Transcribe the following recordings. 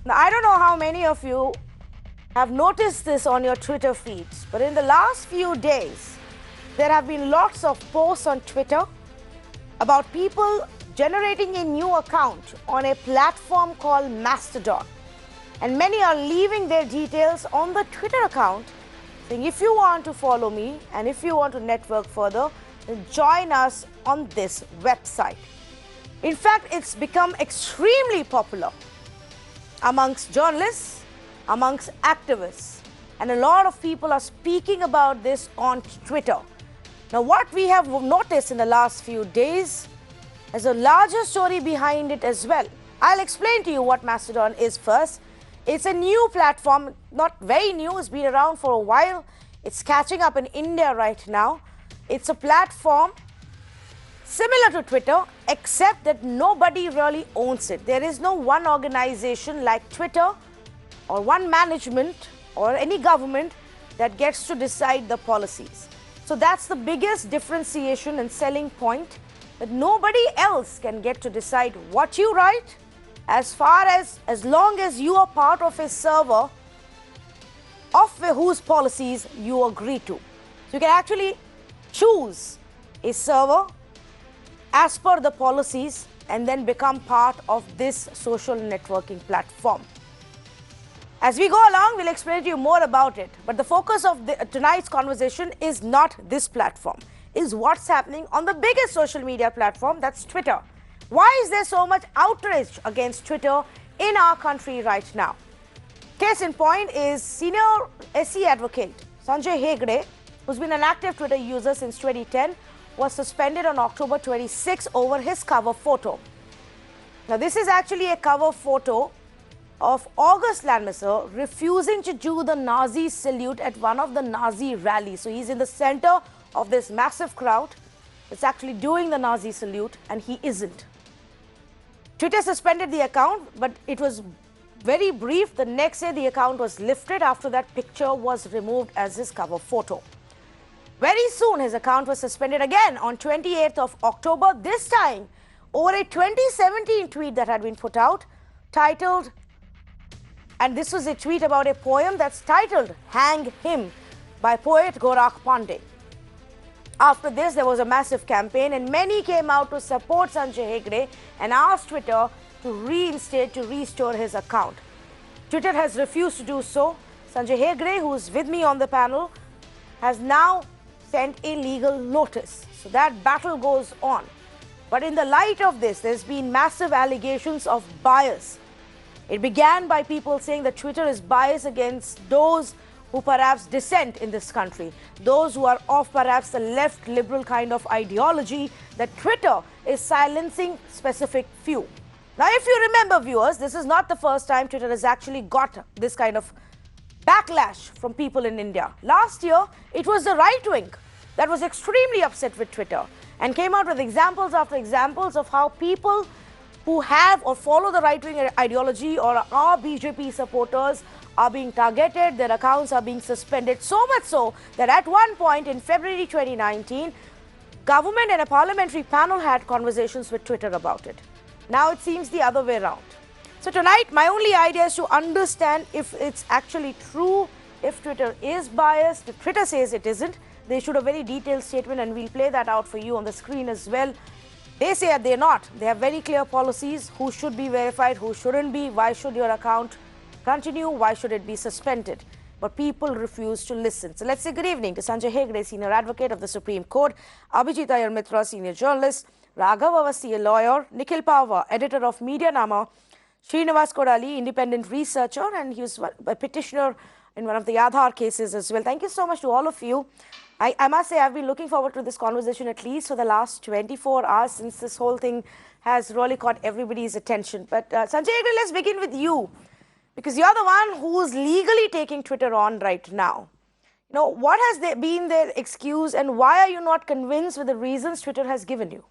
Now, I don't know how many of you have noticed this on your Twitter feeds, but in the last few days, there have been lots of posts on Twitter about people generating a new account on a platform called Mastodon. And many are leaving their details on the Twitter account, saying if you want to follow me and if you want to network further, then join us on this website. In fact, it's become extremely popular amongst journalists, amongst activists, and a lot of people are speaking about this on Twitter. Now, what we have noticed in the last few days is a larger story behind it as well. I'll explain to you what Mastodon is first. It's a new platform, not very new, it's been around for a while. It's catching up in India right now. It's a platform similar to Twitter, except that nobody really owns it. There is no one organization like Twitter or one management or any government that gets to decide the policies. So that's the biggest differentiation and selling point, that nobody else can get to decide what you write as long as you are part of a server of whose policies you agree to. So you can actually choose a server as per the policies and then become part of this social networking platform. As we go along, we'll explain to you more about it. But the focus of tonight's conversation is not this platform, is what's happening on the biggest social media platform, that's Twitter. Why is there so much outrage against Twitter in our country right now? Case in point is senior SC advocate Sanjay Hegde, who's been an active Twitter user since 2010, was suspended on October 26 over his cover photo. Now, this is actually a cover photo of August Landmisser refusing to do the Nazi salute at one of the Nazi rallies. So he's in the center of this massive crowd. It's actually doing the Nazi salute, and he isn't. Twitter suspended the account, but it was very brief. The next day, the account was lifted after that picture was removed as his cover photo. Very soon, his account was suspended again on 28th of October, this time over a 2017 tweet that had been put out, titled, and this was a tweet about a poem that's titled Hang Him by poet Gorakh Pandey. After this, there was a massive campaign and many came out to support Sanjay Hegde and asked Twitter to restore his account. Twitter has refused to do so. Sanjay Hegde, who's with me on the panel, has now sent a legal notice. So that battle goes on. But in the light of this, there's been massive allegations of bias. It began by people saying that Twitter is biased against those who perhaps dissent in this country, those who are of perhaps the left liberal kind of ideology, that Twitter is silencing specific few. Now, if you remember, viewers, this is not the first time Twitter has actually got this kind of backlash from people in India. Last year, it was the right wing that was extremely upset with Twitter and came out with examples after examples of how people who have or follow the right-wing ideology or are BJP supporters are being targeted, their accounts are being suspended, so much so that at one point in February 2019, government and a parliamentary panel had conversations with Twitter about it. Now it seems the other way around. So tonight, my only idea is to understand if it's actually true, if Twitter is biased. If Twitter says it isn't, they issued a very detailed statement and we'll play that out for you on the screen as well. They say that they're not. They have very clear policies, who should be verified, who shouldn't be, why should your account continue, why should it be suspended. But people refuse to listen. So let's say good evening to Sanjay Hegde, Senior Advocate of the Supreme Court, Abhijit Iyer Mitra, Senior Journalist, Raghav Avasthi, a lawyer, Nikhil Pava, Editor of Media Nama, Srinivas Kodali, Independent Researcher, and he was a petitioner in one of the Aadhaar cases as well. Thank you so much to all of you. I must say I've been looking forward to this conversation at least for the last 24 hours since this whole thing has really caught everybody's attention. But Sanjay Hegde, let's begin with you, because you're the one who's legally taking Twitter on right now. You know, what has been their excuse and why are you not convinced with the reasons Twitter has given you?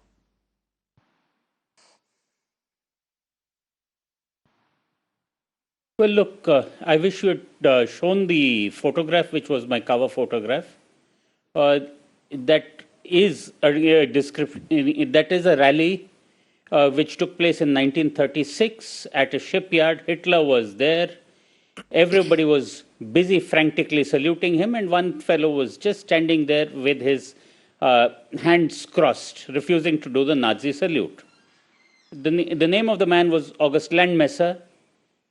Well, look, I wish you had shown the photograph, which was my cover photograph. That is a description. That is a rally which took place in 1936 at a shipyard. Hitler was there. Everybody was busy frantically saluting him, and one fellow was just standing there with his hands crossed, refusing to do the Nazi salute. The name of the man was August Landmesser.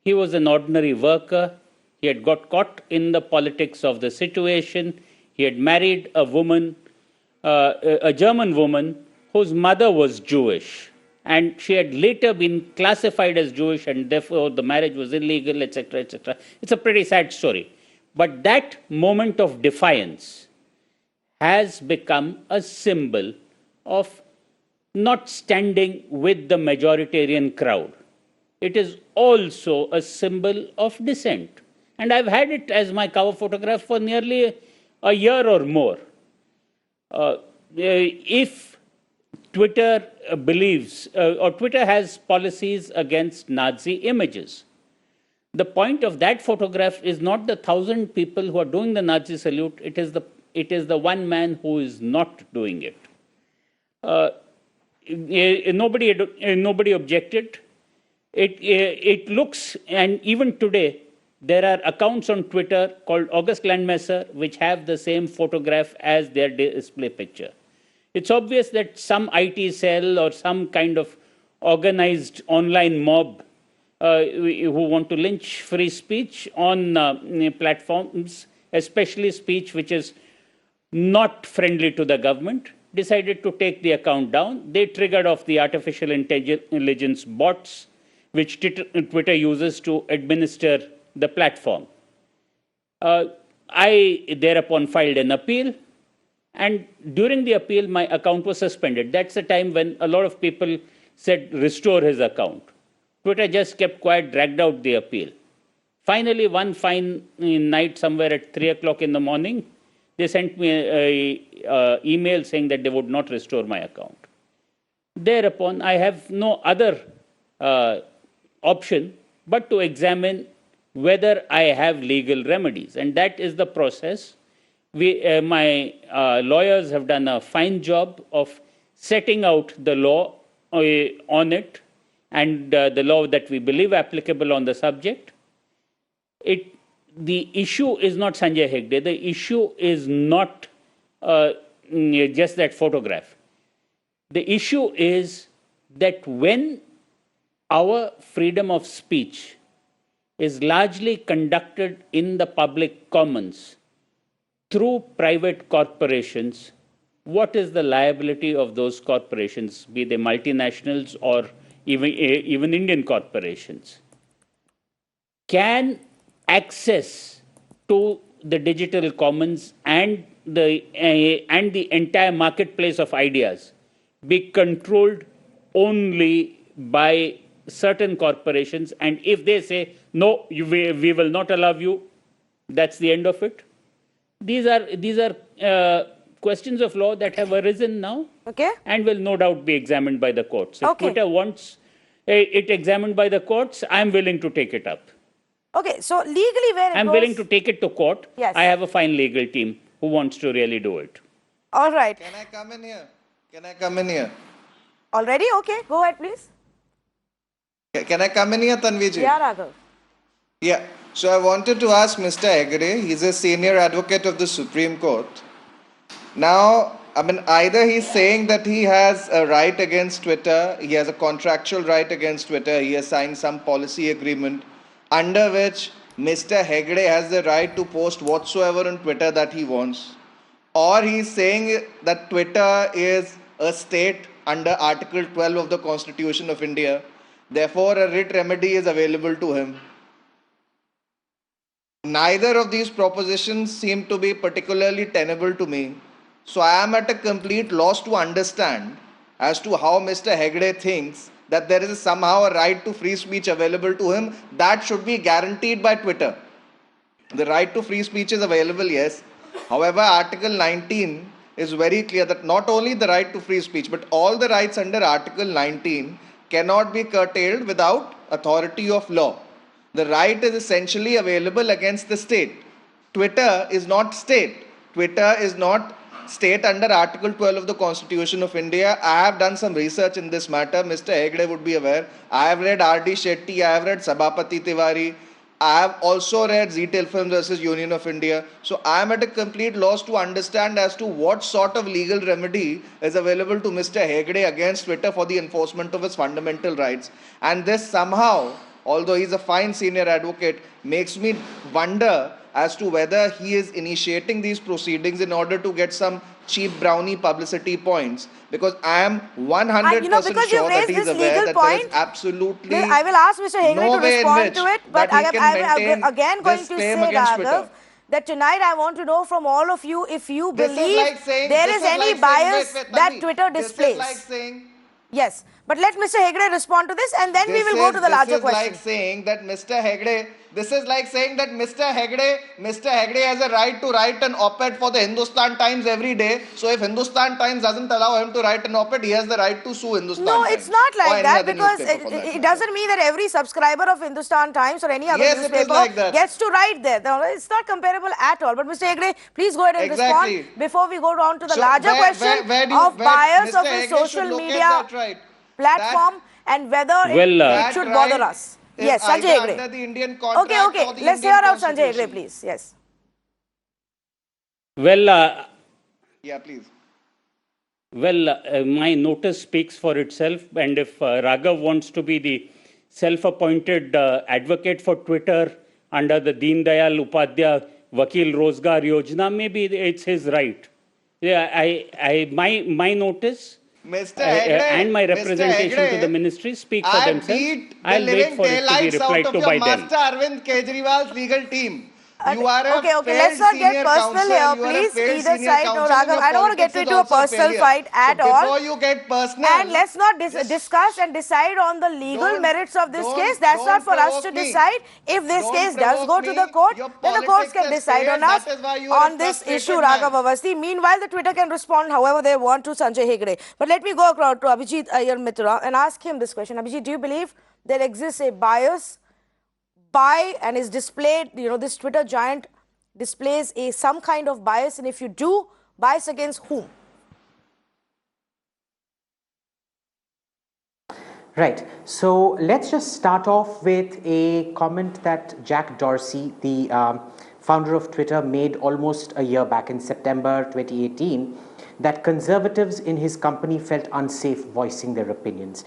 He was an ordinary worker. He had got caught in the politics of the situation. He had married a woman, a German woman, whose mother was Jewish. And she had later been classified as Jewish, and therefore the marriage was illegal, etc., etc. It's a pretty sad story. But that moment of defiance has become a symbol of not standing with the majoritarian crowd. It is also a symbol of dissent. And I've had it as my cover photograph for nearly a year or more. If Twitter believes, or Twitter has policies against Nazi images, the point of that photograph is not the 1,000 people who are doing the Nazi salute, it is the one man who is not doing it. Nobody objected. It looks, and even today, there are accounts on Twitter called August Landmesser, which have the same photograph as their display picture. It's obvious that some IT cell or some kind of organized online mob who want to lynch free speech on platforms, especially speech which is not friendly to the government, decided to take the account down. They triggered off the artificial intelligence bots, which Twitter uses to administer the platform. I thereupon filed an appeal, and during the appeal, my account was suspended. That's the time when a lot of people said, restore his account. Twitter just kept quiet, dragged out the appeal. Finally, one fine night, somewhere at 3 o'clock in the morning, they sent me an email saying that they would not restore my account. Thereupon, I have no other option but to examine whether I have legal remedies. And that is the process. My lawyers have done a fine job of setting out the law on it and the law that we believe applicable on the subject. The issue is not Sanjay Hegde. The issue is not just that photograph. The issue is that when our freedom of speech is largely conducted in the public commons through private corporations, what is the liability of those corporations, be they multinationals or even Indian corporations? Can access to the digital commons and the entire marketplace of ideas be controlled only by certain corporations, and if they say, no, we will not allow you, that's the end of it? These are questions of law that have arisen now, okay, and will no doubt be examined by the courts. If Twitter wants it examined by the courts, I'm willing to take it up. Okay, so legally where it I'm willing to take it to court. Yes. I have a fine legal team who wants to really do it. All right. Can I come in here? Can I come in here? Already? Okay, go ahead, please. Can I come in here, Tanviji? Yeah, Raghav. Yeah. So I wanted to ask Mr. Hegde, he's a senior advocate of the Supreme Court. Now, I mean, either he's saying that he has a right against Twitter, he has a contractual right against Twitter, he has signed some policy agreement under which Mr. Hegde has the right to post whatsoever on Twitter that he wants. Or he's saying that Twitter is a state under Article 12 of the Constitution of India. Therefore, a writ remedy is available to him. Neither of these propositions seem to be particularly tenable to me. So I am at a complete loss to understand as to how Mr. Hegde thinks that there is somehow a right to free speech available to him that should be guaranteed by Twitter. The right to free speech is available, yes. However, Article 19 is very clear that not only the right to free speech, but all the rights under Article 19 cannot be curtailed without authority of law. The right is essentially available against the state. Twitter is not state. Twitter is not state under Article 12 of the Constitution of India. I have done some research in this matter. Mr. Hegde would be aware. I have read R.D. Shetty. I have read Sabapati Tiwari. I have also read Zee Films versus Union of India. So I am at a complete loss to understand as to what sort of legal remedy is available to Mr. Hegde against Twitter for the enforcement of his fundamental rights. And this somehow, although he's a fine senior advocate, makes me wonder as to whether he is initiating these proceedings in order to get some cheap brownie publicity points, because I am 100% sure that he is aware that there is absolutely I will ask Mr. Hegde no to respond to it, but I am again going to say, Raghav, that tonight I want to know from all of you if you believe there is any bias that Twitter displays. This is like saying, yes, but let Mr. Hegde respond to this, and then we will go to the larger question. This is like saying that Mr. Hegde has a right to write an op-ed for the Hindustan Times every day. So if Hindustan Times doesn't allow him to write an op-ed, he has the right to sue Hindustan Times. No, it's not like that, because it doesn't mean that every subscriber of Hindustan Times or any other newspaper gets to write there. It's not comparable at all. But Mr. Hegde, please go ahead and respond before we go on to the larger question of bias of his social media platform and whether it should bother us. Yes, Sanjay Hegde. Okay. Let's hear out Sanjay Hegde, please. Yes. Well, yeah, please. Well, my notice speaks for itself, and if Raghav wants to be the self-appointed advocate for Twitter under the Deen Dayal Upadhyaya Vakil Rozgar Yojana, maybe it's his right. Yeah, my notice and my representation to the ministry speak for themselves. I'll wait for it to be replied to by them. Arvind Kejriwal's legal team. You are okay. Let's not get personal here, please. Either side, no, Raghav. I don't want to get into a personal fight at all. Before you get personal, and let's not discuss and decide on the legal merits of this case. That's not for us to decide. If this case does go to the court, then the courts can decide on us on this issue, Raghav Avasthi. Meanwhile, the Twitter can respond however they want to Sanjay Hegde. But let me go to Abhijit Iyer Mitra and ask him this question. Abhijit, do you believe there exists a bias and is displayed, this Twitter giant displays some kind of bias, and if you do, bias against whom? Right. So let's just start off with a comment that Jack Dorsey, the founder of Twitter, made almost a year back in September 2018, that conservatives in his company felt unsafe voicing their opinions.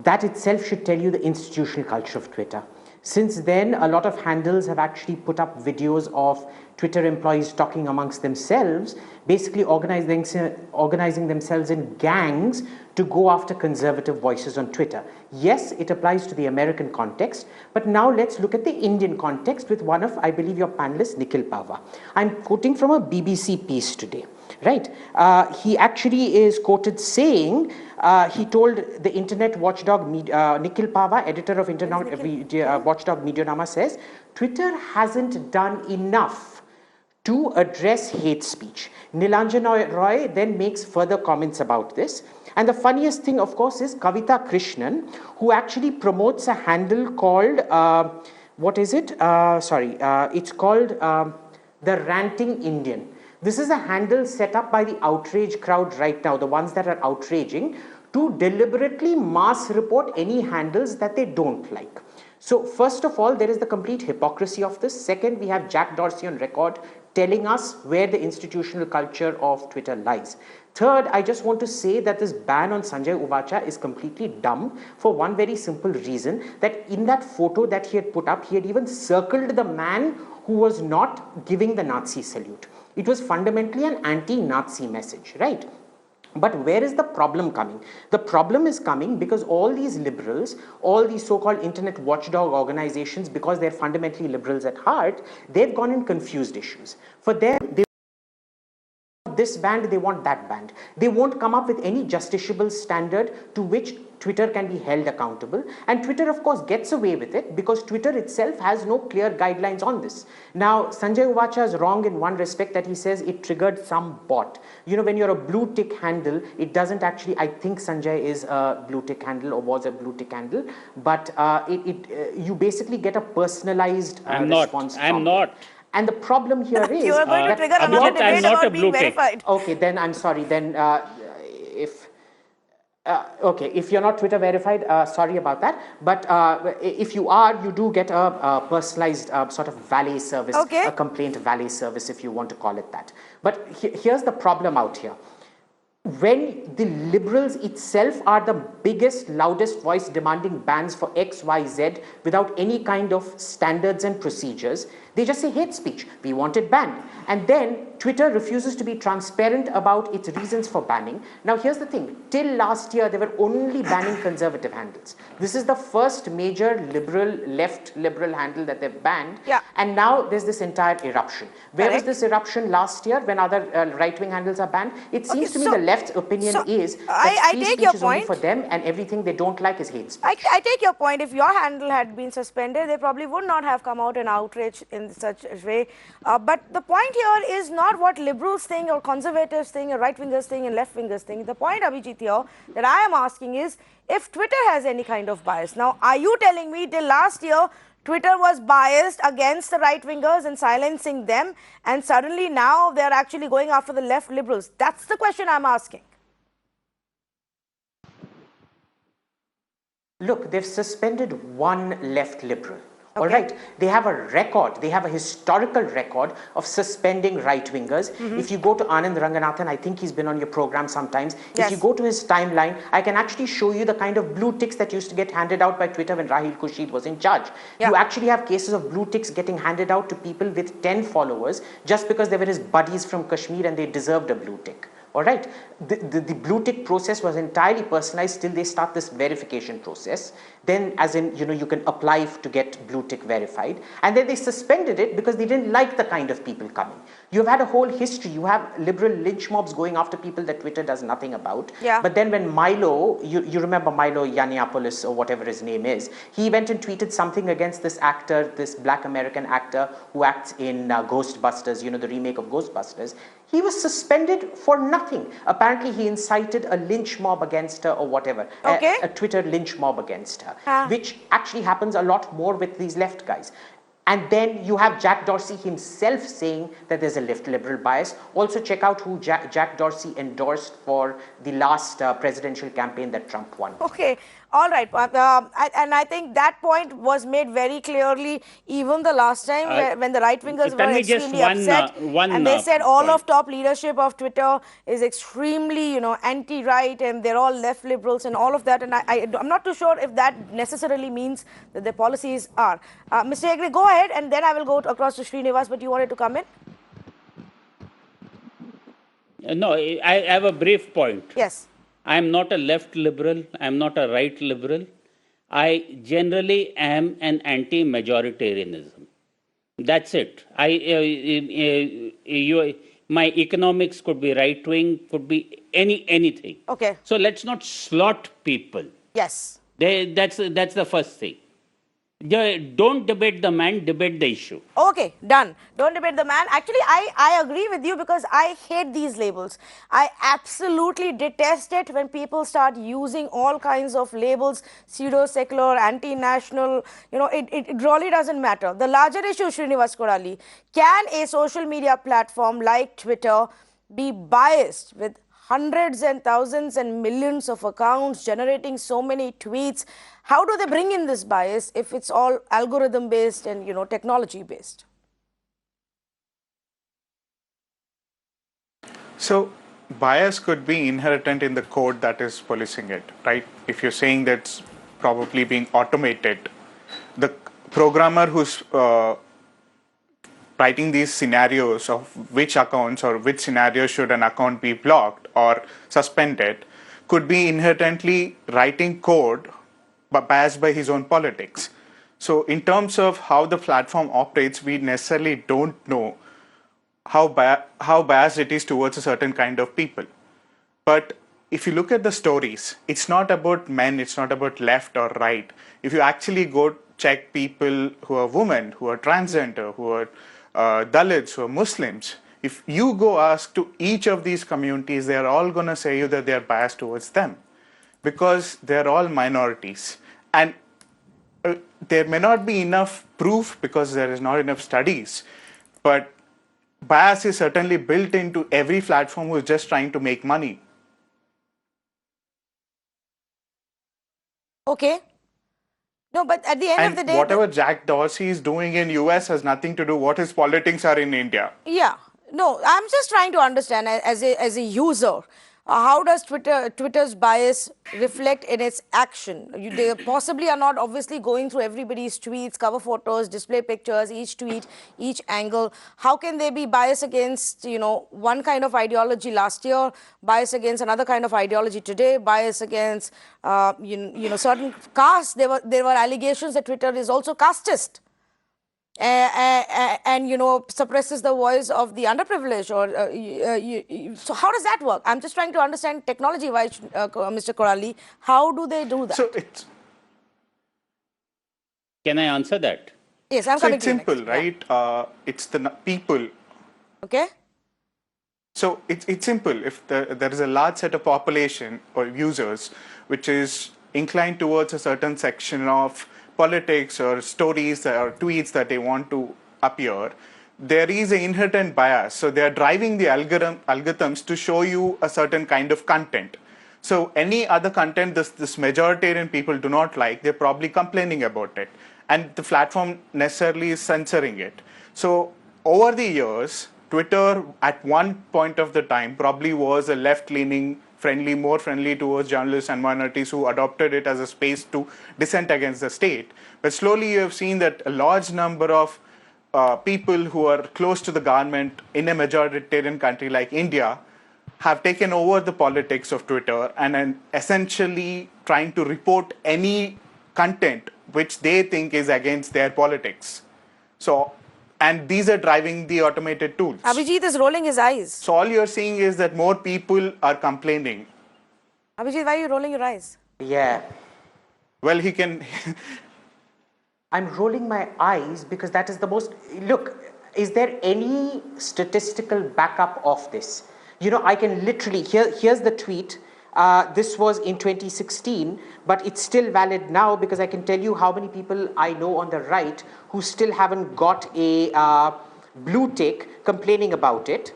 That itself should tell you the institutional culture of Twitter. Since then, a lot of handles have actually put up videos of Twitter employees talking amongst themselves, basically organizing themselves in gangs to go after conservative voices on Twitter. Yes, it applies to the American context, but now let's look at the Indian context with one of, I believe, your panelists, Nikhil Pava. I'm quoting from a BBC piece today, right? He actually is quoted saying, he told the internet watchdog, Nikhil Pava, editor of internet watchdog Medianama, says, Twitter hasn't done enough to address hate speech. Nilanjan Roy then makes further comments about this. And the funniest thing, of course, is Kavita Krishnan, who actually promotes a handle called, it's called The Ranting Indian. This is a handle set up by the outrage crowd right now, the ones that are outraging, to deliberately mass report any handles that they don't like. So first of all, there is the complete hypocrisy of this. Second, we have Jack Dorsey on record telling us where the institutional culture of Twitter lies. Third, I just want to say that this ban on Sanjay Uvacha is completely dumb for one very simple reason, that in that photo that he had put up, he had even circled the man who was not giving the Nazi salute. It was fundamentally an anti-Nazi message, right? But where is the problem coming? The problem is coming because all these liberals, all these so-called internet watchdog organizations, because they're fundamentally liberals at heart, they've gone in confused issues. For them, they want this banned, they want that banned. They won't come up with any justiciable standard to which Twitter can be held accountable. And Twitter, of course, gets away with it because Twitter itself has no clear guidelines on this. Now, Sanjay Uvacha is wrong in one respect, that he says it triggered some bot. You know, when you're a blue tick handle, it doesn't actually, I think Sanjay is a blue tick handle or was a blue tick handle, but you basically get a personalized response. I'm not. And the problem here is You are going to trigger another Abhijit, I'm debate not a about being blue tick. verified. Okay, then I'm sorry. Then if okay, if you're not Twitter verified, sorry about that. But if you are, you do get a personalized sort of valet service, Okay. a complaint valet service, if you want to call it that. But here's the problem out here. When the liberals itself are the biggest, loudest voice demanding bans for X, Y, Z without any kind of standards and procedures, they just say hate speech. We want it banned. And then Twitter refuses to be transparent about its reasons for banning. Now, here's the thing. Till last year, they were only banning conservative handles. This is the first major left liberal handle that they've banned. Yeah. And now there's this entire eruption. Where Correct. was this eruption last year when other right-wing handles are banned? It seems to me the left's opinion is that free take speech your is only point. for them and everything they don't like is hate speech. I take your point. If your handle had been suspended, they probably would not have come out in outrage in such a way. But the point here is not what liberals think or conservatives think or right-wingers think and left-wingers think. The point, Abhijit, here that I am asking is if Twitter has any kind of bias. Now, are you telling me till last year Twitter was biased against the right-wingers and silencing them, and suddenly now they're actually going after the left liberals? That's the question I'm asking. Look, they've suspended one left liberal. All right, they have a record, they have a historical record of suspending right-wingers. If you go to Anand Ranganathan, I think he's been on your program sometimes. Yes. If you go to his timeline, I can actually show you the kind of blue ticks that used to get handed out by Twitter when Rahil Khurshid was in charge. Yeah. You actually have cases of blue ticks getting handed out to people with 10 followers just because they were his buddies from Kashmir and they deserved a blue tick. All right, the blue tick process was entirely personalized till they start this verification process. Then, as in, you can apply to get blue tick verified. And then they suspended it because they didn't like the kind of people coming. You've had a whole history. You have liberal lynch mobs going after people that Twitter does nothing about. Yeah. But then when Milo, you remember Milo Yiannopoulos or whatever his name is, he went and tweeted something against this actor, this black American actor who acts in Ghostbusters, the remake of Ghostbusters. He was suspended for nothing. Apparently, he incited a lynch mob against her or whatever, a Twitter lynch mob against her, which actually happens a lot more with these left guys. And then you have Jack Dorsey himself saying that there's a left liberal bias. Also check out who Jack Dorsey endorsed for the last presidential campaign that Trump won. Okay, all right. And I think that point was made very clearly even the last time when the right-wingers were extremely upset. And they said all of top leadership of Twitter is extremely, anti-right and they're all left liberals and all of that. And I'm not too sure if that necessarily means that their policies are. Mr. Hegde, go ahead and then I will go across to Srinivas, but you wanted to come in? No, I have a brief point. Yes. I am not a left liberal. I am not a right liberal. I generally am an anti-majoritarianism. That's it. My economics could be right wing, could be anything. Okay. So let's not slot people. Yes. That's the first thing. Don't debate the man, debate the issue. Okay, done. Don't debate the man. Actually, I agree with you because I hate these labels. I absolutely detest it when people start using all kinds of labels, pseudo-secular, anti-national. It really doesn't matter. The larger issue, Srinivas Korali, can a social media platform like Twitter be biased with hundreds and thousands and millions of accounts generating so many tweets? How do they bring in this bias if it's all algorithm based and technology based? So bias could be inherent in the code that is policing it, right? If you're saying that's probably being automated, the programmer who's writing these scenarios of which accounts or which scenarios should an account be blocked or suspended could be inherently writing code but biased by his own politics. So in terms of how the platform operates, we necessarily don't know how biased it is towards a certain kind of people. But if you look at the stories, it's not about men, it's not about left or right. If you actually go check people who are women, who are transgender, who are Dalits, who are Muslims, if you go ask to each of these communities, they are all going to say you that they are biased towards them because they are all minorities. And there may not be enough proof because there is not enough studies But bias is certainly built into every platform who is just trying to make money. Okay. No, but at the end of And the day, whatever Jack Dorsey is doing in US has nothing to do what his politics are in India. yeah, no, I'm just trying to understand as a user, how does Twitter's bias reflect in its action? They possibly are not obviously going through everybody's tweets, cover photos, display pictures, each tweet, each angle. How can they be biased against, one kind of ideology last year, bias against another kind of ideology today, bias against, certain castes? There were allegations that Twitter is also casteist. And suppresses the voice of the underprivileged, or so how does that work? I'm just trying to understand technology wise, Mr. Korali. How do they do that? So it's Can I answer that? Yes, I'm coming to you simple, next. right? Yeah. It's the people. Okay. So it's simple. If there is a large set of population or users which is inclined towards a certain section of politics or stories or tweets that they want to appear, there is an inherent bias. So they are driving the algorithms to show you a certain kind of content. So any other content this majoritarian people do not like, they're probably complaining about it. And the platform necessarily is censoring it. So over the years, Twitter at one point of the time probably was a left-leaning, more friendly towards journalists and minorities who adopted it as a space to dissent against the state. But slowly you have seen that a large number of people who are close to the government in a majoritarian country like India have taken over the politics of Twitter and essentially trying to report any content which they think is against their politics. So, and these are driving the automated tools. Abhijit is rolling his eyes. So all you're seeing is that more people are complaining. Abhijit, why are you rolling your eyes? Yeah. Well, he can... I'm rolling my eyes because that is the most... Look, is there any statistical backup of this? I can literally... Here's the tweet. This was in 2016, but it's still valid now because I can tell you how many people I know on the right who still haven't got a blue tick complaining about it.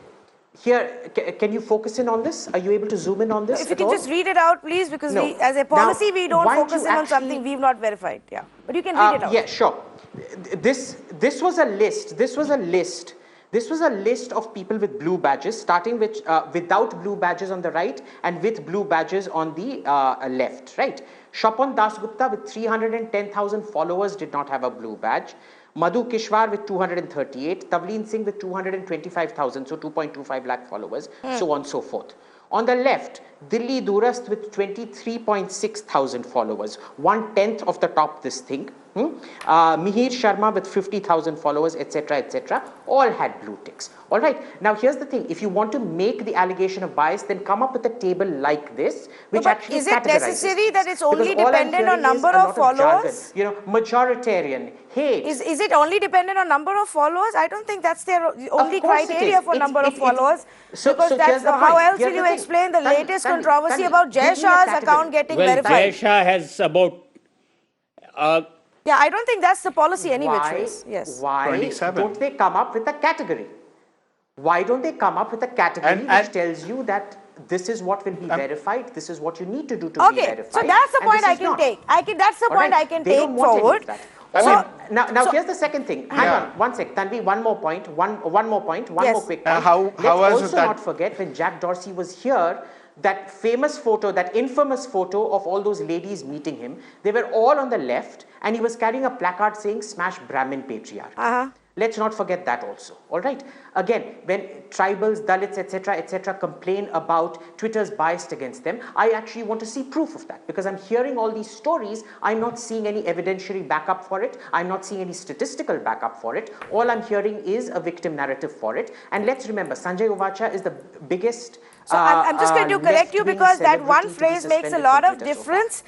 Here, can you focus in on this? Are you able to zoom in on this? If you can just read it out, please, because No. we, as a policy, Now, we don't why focus do in on actually- something we've not verified. Yeah, but you can read it out. Yeah, sure. This was a list. This was a list of people with blue badges, starting with without blue badges on the right and with blue badges on the left, right? Shopon Dasgupta with 310,000 followers did not have a blue badge. Madhu Kishwar with 238, Tavleen Singh with 225,000, so 2.25 lakh followers, so on and so forth. On the left, Dilli Durast with 23.6 thousand followers, 1/10 of the top this thing. Mihir Sharma with 50,000 followers, etc., all had blue ticks. All right. Now, here's the thing. If you want to make the allegation of bias, then come up with a table like this, which but actually is it categorizes necessary things. that it's only Because all I'm dependent on hearing is number a of lot followers? jargon, majoritarian, hate. Is it only dependent on number of followers? I don't think that's their only course it criteria is. for number of followers. So because here's the how point. else Here's will the you thing. explain the latest controversy Tanvi, about Jay give me a Shah's category. account getting Well, verified? Jay Shah has about... Yeah, I don't think that's the policy any which Why, ways. Yes. why 27. don't they come up with a category? Why don't they come up with a category which tells you that this is what will be verified, this is what you need to do to be Okay, verified. so that's the and point this I is can not. take. That's the All point right? I can They take don't want any of forward. that. So- Now here's the second thing. Hang on, one sec. Tanvi, one more point, one more quick point. how Let's was also that- not forget when Jack Dorsey was here, that famous photo, that infamous photo of all those ladies meeting him, they were all on the left and he was carrying a placard saying smash Brahmin patriarchy. Let's not forget that also. All right. Again, when tribals, Dalits, etc., complain about Twitter's biased against them, I actually want to see proof of that because I'm hearing all these stories. I'm not seeing any evidentiary backup for it. I'm not seeing any statistical backup for it. All I'm hearing is a victim narrative for it. And let's remember, Sanjay Ovacha is the biggest. So I'm just going to correct you left-wing because that one celebrity to be phrase makes a suspended lot from of Twitter so far. difference.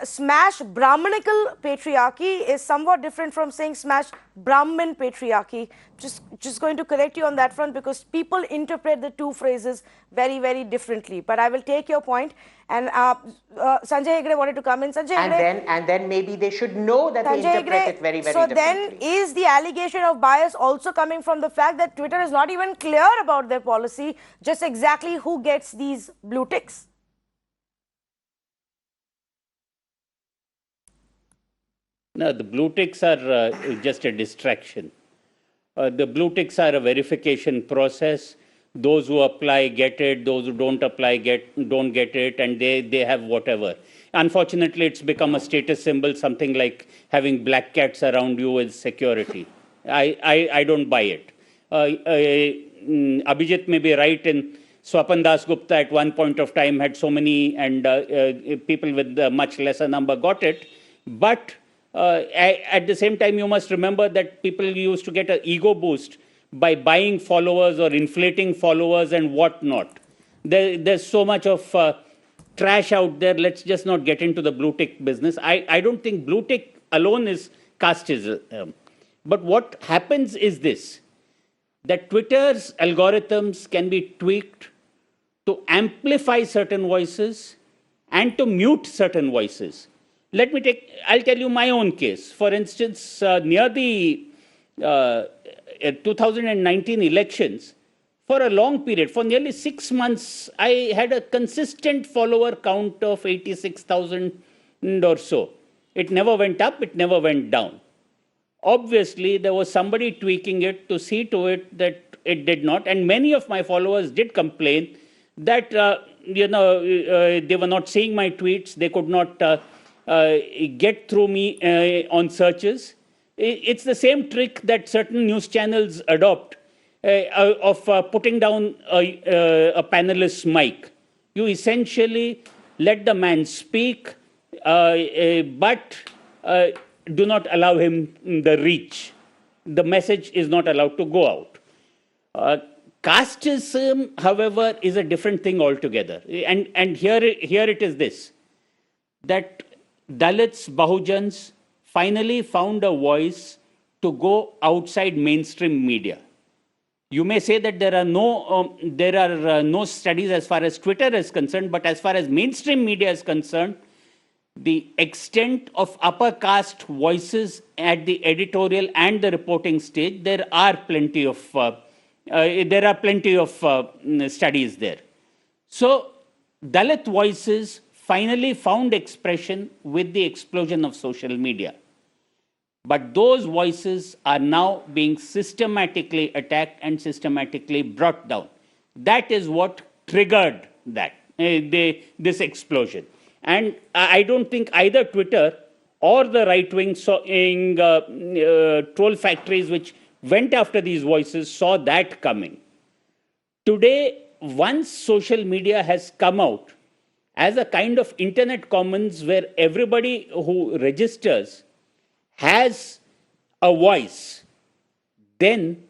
smash Brahmanical patriarchy is somewhat different from saying smash Brahmin patriarchy. Just going to correct you on that front because people interpret the two phrases very, very differently. But I will take your point. And Sanjay Hegde wanted to come in. Sanjay Hegde, and then maybe they should know that they interpret it very, very differently. So then is the allegation of bias also coming from the fact that Twitter is not even clear about their policy, just exactly who gets these blue ticks? No, the blue ticks are just a distraction. The blue ticks are a verification process. Those who apply get it, those who don't apply don't get it, and they have whatever. Unfortunately, it's become a status symbol, something like having black cats around you with security. I don't buy it. Abhijit may be right in Swapan Das Gupta at one point of time had so many, and people with a much lesser number got it. But at the same time, you must remember that people used to get an ego boost by buying followers or inflating followers and whatnot. There's so much of trash out there. Let's just not get into the blue tick business. I don't think blue tick alone is casteism. But what happens is this, that Twitter's algorithms can be tweaked to amplify certain voices and to mute certain voices. I'll tell you my own case. For instance, near the 2019 elections, for a long period, for nearly 6 months, I had a consistent follower count of 86,000 or so. It never went up, it never went down. Obviously, there was somebody tweaking it to see to it that it did not, and many of my followers did complain that they were not seeing my tweets, they could not get through me on searches. It's the same trick that certain news channels adopt of putting down a panelist's mic. You essentially let the man speak, but do not allow him the reach. The message is not allowed to go out. Casteism, however, is a different thing altogether. And here it is this, that Dalits, Bahujans finally found a voice to go outside mainstream media. You may say that there are no studies as far as Twitter is concerned, but as far as mainstream media is concerned, the extent of upper caste voices at the editorial and the reporting stage, there are plenty of studies there. So Dalit voices finally found expression with the explosion of social media. But those voices are now being systematically attacked and systematically brought down. That is what triggered this explosion. And I don't think either Twitter or the right-wing troll factories which went after these voices saw that coming. Today, once social media has come out as a kind of internet commons where everybody who registers has a voice, then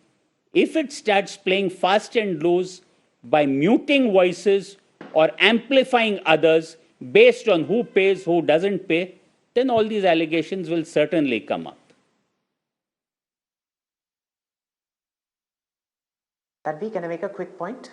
if it starts playing fast and loose by muting voices or amplifying others based on who pays, who doesn't pay, then all these allegations will certainly come up. Tadvi, can I make a quick point?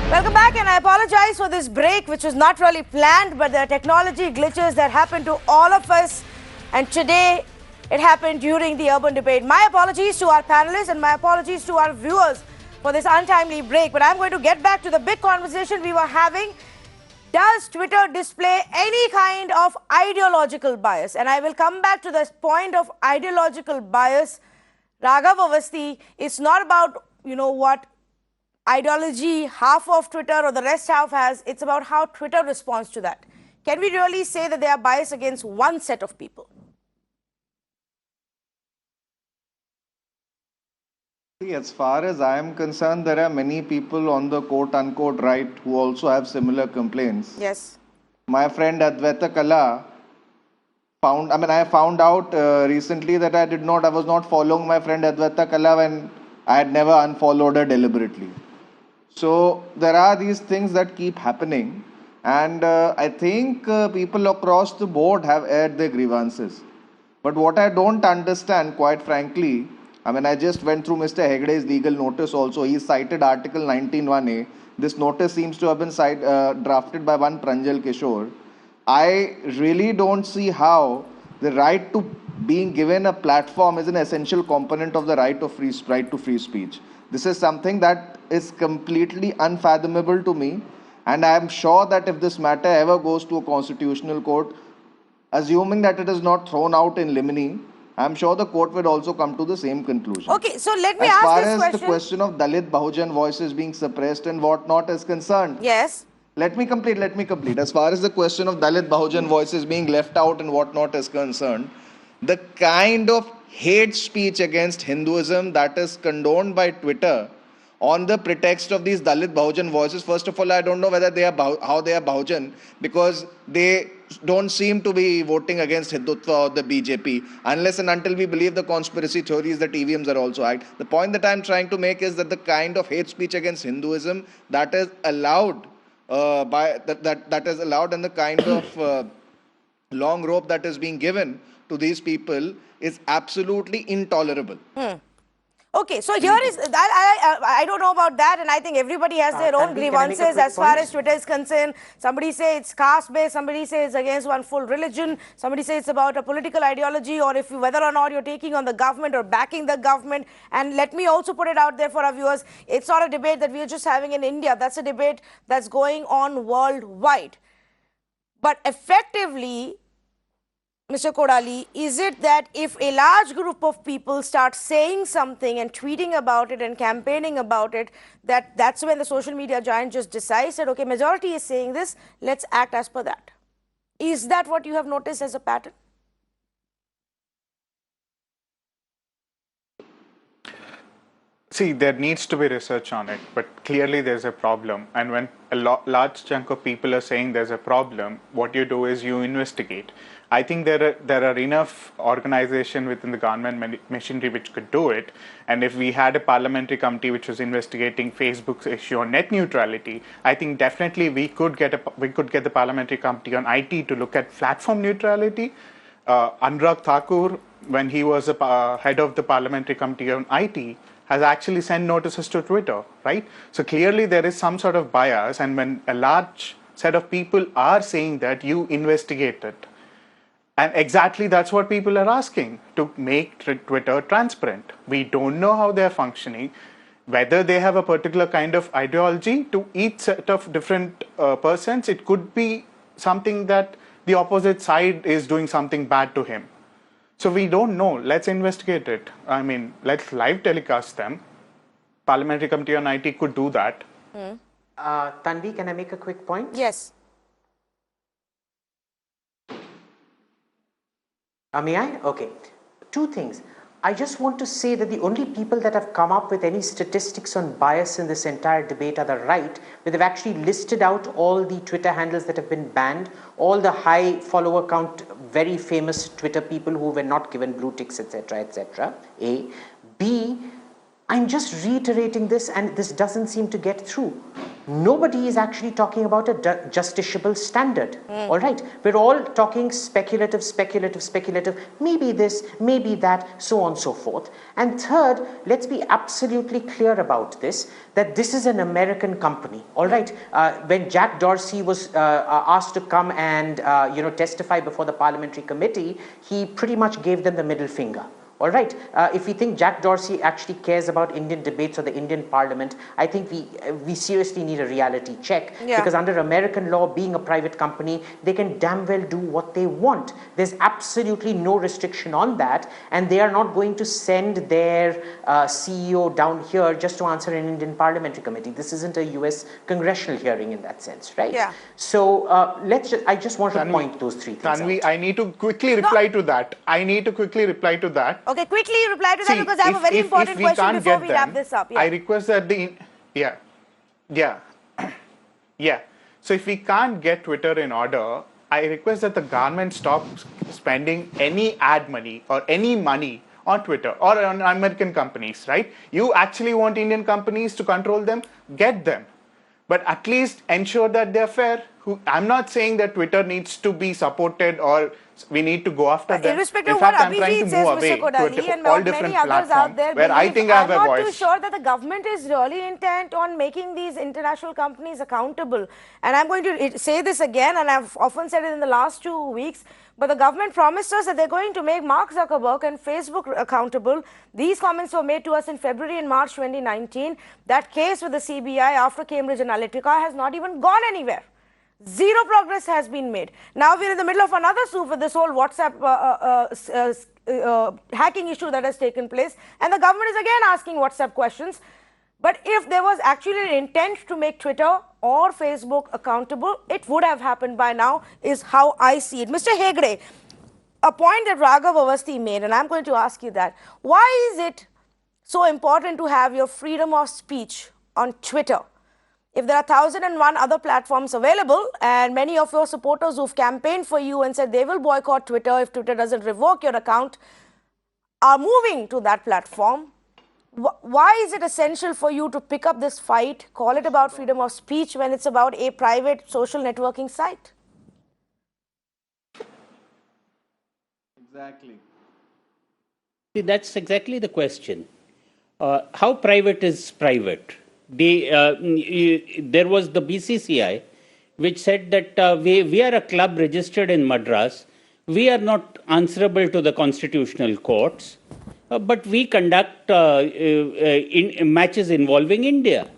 Welcome back, and I apologize for this break, which was not really planned, but there are technology glitches that happen to all of us, and today it happened during the urban debate. My apologies to our panelists and my apologies to our viewers for this untimely break, but I'm going to get back to the big conversation we were having. Does Twitter display any kind of ideological bias? And I will come back to this point of ideological bias. Raghav Avasthi, it's not about, what ideology half of Twitter or the rest half has. It's about how Twitter responds to that. Can we really say that they are biased against one set of people? See, as far as I am concerned, there are many people on the quote-unquote right who also have similar complaints. Yes. My friend Advaita Kala I found out recently that I was not following my friend Advaita Kala when I had never unfollowed her deliberately. So there are these things that keep happening, and I think people across the board have aired their grievances. But what I don't understand, quite frankly, I just went through Mr. Hegde's legal notice also. He cited Article 19(1)(a). This notice seems to have been drafted by one Pranjal Kishore. I really don't see how the right to being given a platform is an essential component of the right to free speech. This is something that is completely unfathomable to me, and I am sure that if this matter ever goes to a constitutional court, assuming that it is not thrown out in limine, I'm sure the court will also come to the same conclusion. Okay, so let me as ask far this as the question of Dalit Bahujan voices being suppressed and whatnot is concerned, Yes. let me complete. As far as the question of Dalit Bahujan voices being left out and whatnot is concerned, the kind of hate speech against Hinduism that is condoned by Twitter on the pretext of these Dalit Bahujan voices, first of all, I don't know whether they are how they are Bahujan, because they don't seem to be voting against Hindutva or the BJP, unless and until we believe the conspiracy theories that EVMs are also hacked. The point that I'm trying to make is that the kind of hate speech against Hinduism that is allowed that is allowed, and the kind of long rope that is being given to these people is absolutely intolerable. Okay, so here is, I don't know about that, and I think everybody has their own grievances as far as Twitter is concerned. Somebody say it's caste-based, somebody says it's against one full religion, somebody says it's about a political ideology, or if whether or not you're taking on the government or backing the government. And let me also put it out there for our viewers, it's not a debate that we're just having in India. That's a debate that's going on worldwide. But effectively, Mr. Kodali, is it that if a large group of people start saying something and tweeting about it and campaigning about it, that's when the social media giant just decides that, okay, majority is saying this, let's act as per that? Is that what you have noticed as a pattern? See, there needs to be research on it, but clearly there's a problem. And when a large chunk of people are saying there's a problem, what you do is you investigate. I think there are enough organization within the government machinery which could do it. And if we had a parliamentary committee which was investigating Facebook's issue on net neutrality, I think definitely we could get the parliamentary committee on IT to look at platform neutrality. Anurag Thakur, when he was head of the parliamentary committee on IT, has actually sent notices to Twitter, right? So clearly there is some sort of bias, and when a large set of people are saying that, you investigate it. And exactly that's what people are asking, to make Twitter transparent. We don't know how they're functioning, whether they have a particular kind of ideology. To each set of different persons, it could be something that the opposite side is doing something bad to him. So we don't know. Let's investigate it. I mean, let's live telecast them. Parliamentary Committee on IT could do that. Tanvi, can I make a quick point? Yes. May I? Okay. Two things. I just want to say that the only people that have come up with any statistics on bias in this entire debate are the right, where they've actually listed out all the Twitter handles that have been banned, all the high follower count, very famous Twitter people who were not given blue ticks, etc., etc. A. B. I'm just reiterating this, and this doesn't seem to get through. Nobody is actually talking about a justiciable standard. All right, we're all talking speculative, maybe this, maybe that, so on and so forth. And third, let's be absolutely clear about this, that this is an American company. All right, when Jack Dorsey was asked to come and testify before the parliamentary committee, he pretty much gave them the middle finger. All right, if we think Jack Dorsey actually cares about Indian debates or the Indian parliament, I think we seriously need a reality check. Yeah. Because under American law, being a private company, they can damn well do what they want. There's absolutely no restriction on that, and they are not going to send their CEO down here just to answer an Indian parliamentary committee. This isn't a US congressional hearing in that sense, right? Yeah. So I just want to point those three things Tanvi, out. I need to quickly reply to that. Okay, quickly reply to that because I have a very important we question can't before get we them, wrap this up. Yeah. I request that yeah. Yeah. So if we can't get Twitter in order, I request that the government stop spending any ad money or any money on Twitter or on American companies, right? You actually want Indian companies to control them? Get them. But at least ensure that they're fair. I'm not saying that Twitter needs to be supported or we need to go after them. Irrespective In of what fact, I'm trying to Abhijit says, move Mr. away Kodali, to and all what different many others out platforms there where I believe, think I have I'm a not voice. too sure that the government is really intent on making these international companies accountable. And I'm going to say this again, and I've often said it in the last 2 weeks, but the government promised us that they're going to make Mark Zuckerberg and Facebook accountable. These comments were made to us in February and March 2019. That case with the CBI after Cambridge Analytica has not even gone anywhere. Zero progress has been made. Now we're in the middle of another soup with this whole WhatsApp hacking issue that has taken place, and the government is again asking WhatsApp questions. But if there was actually an intent to make Twitter or Facebook accountable, it would have happened by now, is how I see it. Mr. Hegde, a point that Raghav Avasthi made, and I'm going to ask you that. Why is it so important to have your freedom of speech on Twitter? If there are 1,001 other platforms available, and many of your supporters who've campaigned for you and said they will boycott Twitter if Twitter doesn't revoke your account, are moving to that platform, why is it essential for you to pick up this fight, call it about freedom of speech when it's about a private social networking site? Exactly. See, that's exactly the question. How private is private? There was the BCCI, which said that we are a club registered in Madras. We are not answerable to the constitutional courts, but we conduct matches involving India.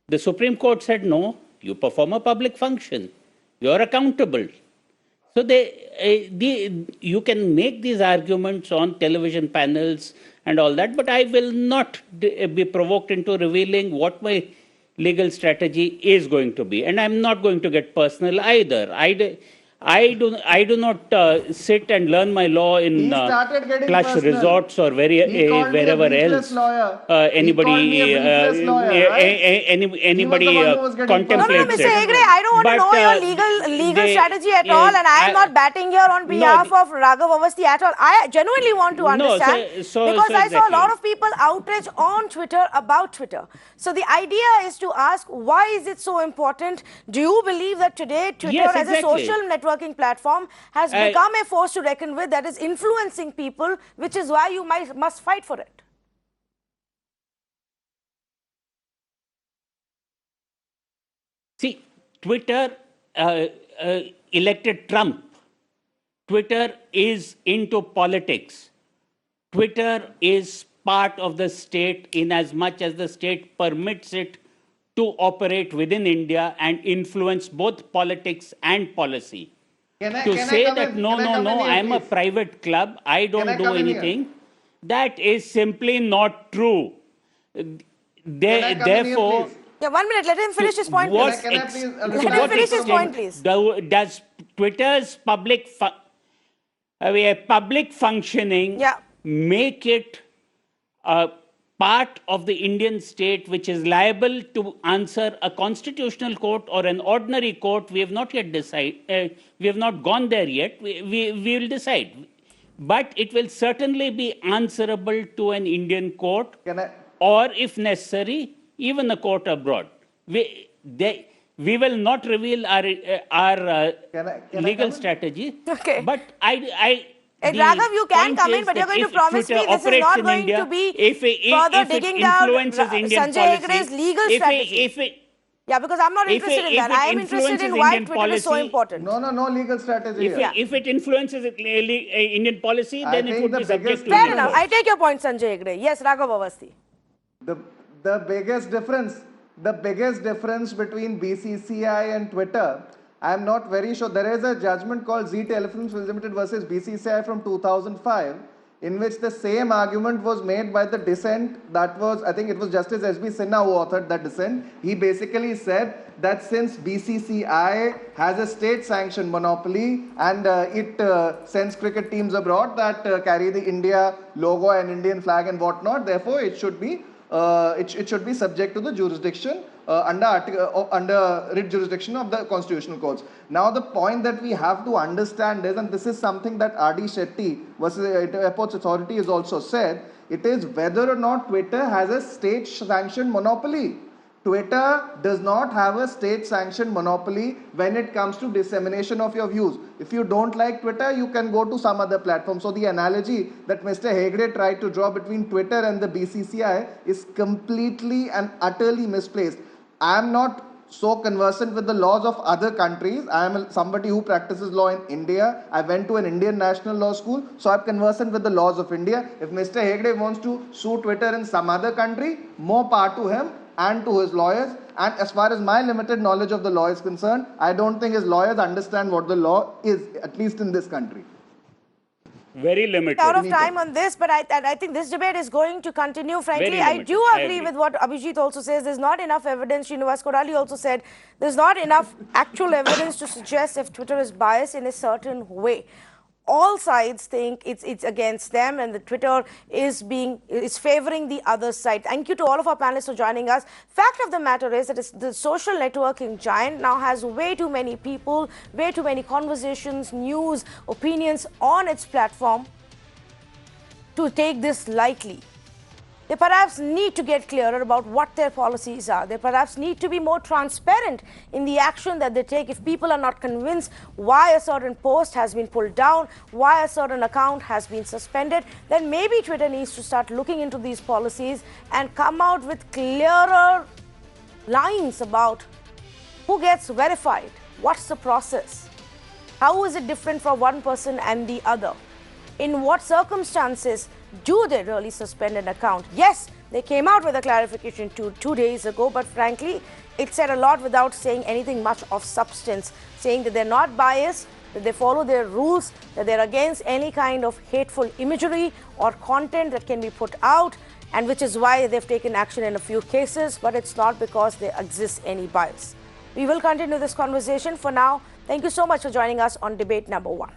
The Supreme Court said, no, you perform a public function. You are accountable. So you can make these arguments on television panels and all that, but I will not be provoked into revealing what my legal strategy is going to be. And I'm not going to get personal either. I do not sit and learn my law in plush resorts or wherever else. Anybody contemplates Mr. Hegde, I don't want to know your legal strategy at all, and I am not batting here on behalf of Raghav Avasthi at all. I genuinely want to understand because I saw a lot of people outrage on Twitter about Twitter. So the idea is to ask, why is it so important? Do you believe that today Twitter as a social networking platform has become a force to reckon with that is influencing people, which is why you must fight for it? See, Twitter elected Trump. Twitter is into politics. Twitter is part of the state in as much as the state permits it to operate within India and influence both politics and policy. To say that no, I am a private club, I don't do anything, that is simply not true. Therefore, yeah, 1 minute, let him finish his point, please. Let him finish his point, please. Does Twitter's public functioning make it a part of the Indian state which is liable to answer a constitutional court or an ordinary court? We have not yet decided. We have not gone there yet. We will decide. But it will certainly be answerable to an Indian court or, if necessary, even a court abroad. We will not reveal our legal strategy. Okay. But Raghav, you can come in, but you're going to promise me this is not going to be further digging down Sanjay Hegde's legal strategy. Yeah, because I'm not interested in that. I am interested in why Twitter is so important. No legal strategy. If it influences Indian policy, then it would be subject to... Fair enough. I take your point, Sanjay Hegde. Yes, Raghav Avasthi. The biggest difference between BCCI and Twitter, I'm not very sure. There is a judgment called Z Telephones Limited versus BCCI from 2005. in which the same argument was made by the dissent. That was, I think it was Justice S.B. Sinha who authored that dissent. He basically said that since BCCI has a state-sanctioned monopoly and it sends cricket teams abroad that carry the India logo and Indian flag and whatnot, therefore it should be subject to the jurisdiction under writ jurisdiction of the constitutional courts. Now the point that we have to understand is, and this is something that R.D. Shetty versus Airports Authority has also said, it is whether or not Twitter has a state-sanctioned monopoly. Twitter does not have a state-sanctioned monopoly when it comes to dissemination of your views. If you don't like Twitter, you can go to some other platform. So the analogy that Mr. Hegde tried to draw between Twitter and the BCCI is completely and utterly misplaced. I am not so conversant with the laws of other countries. I am somebody who practices law in India. I went to an Indian national law school, so I'm conversant with the laws of India. If Mr. Hegde wants to sue Twitter in some other country, more power to him and to his lawyers. And as far as my limited knowledge of the law is concerned, I don't think his lawyers understand what the law is, at least in this country. Very limited. Out of time on this, but I think this debate is going to continue. Frankly, I do agree with what Abhijit also says. There's not enough evidence. Srinivas Kodali also said there's not enough actual evidence to suggest if Twitter is biased in a certain way. All sides think it's against them, and the Twitter is favoring the other side. Thank you to all of our panelists for joining us. Fact of the matter is that the social networking giant now has way too many people, way too many conversations, news, opinions on its platform to take this lightly. They perhaps need to get clearer about what their policies are. They perhaps need to be more transparent in the action that they take. If people are not convinced why a certain post has been pulled down, why a certain account has been suspended, then maybe Twitter needs to start looking into these policies and come out with clearer lines about who gets verified, what's the process, how is it different for one person and the other, in what circumstances do they really suspend an account? Yes, they came out with a clarification two days ago, but frankly, it said a lot without saying anything much of substance, saying that they're not biased, that they follow their rules, that they're against any kind of hateful imagery or content that can be put out, and which is why they've taken action in a few cases, but it's not because there exists any bias. We will continue this conversation. For now, thank you so much for joining us on debate number 1.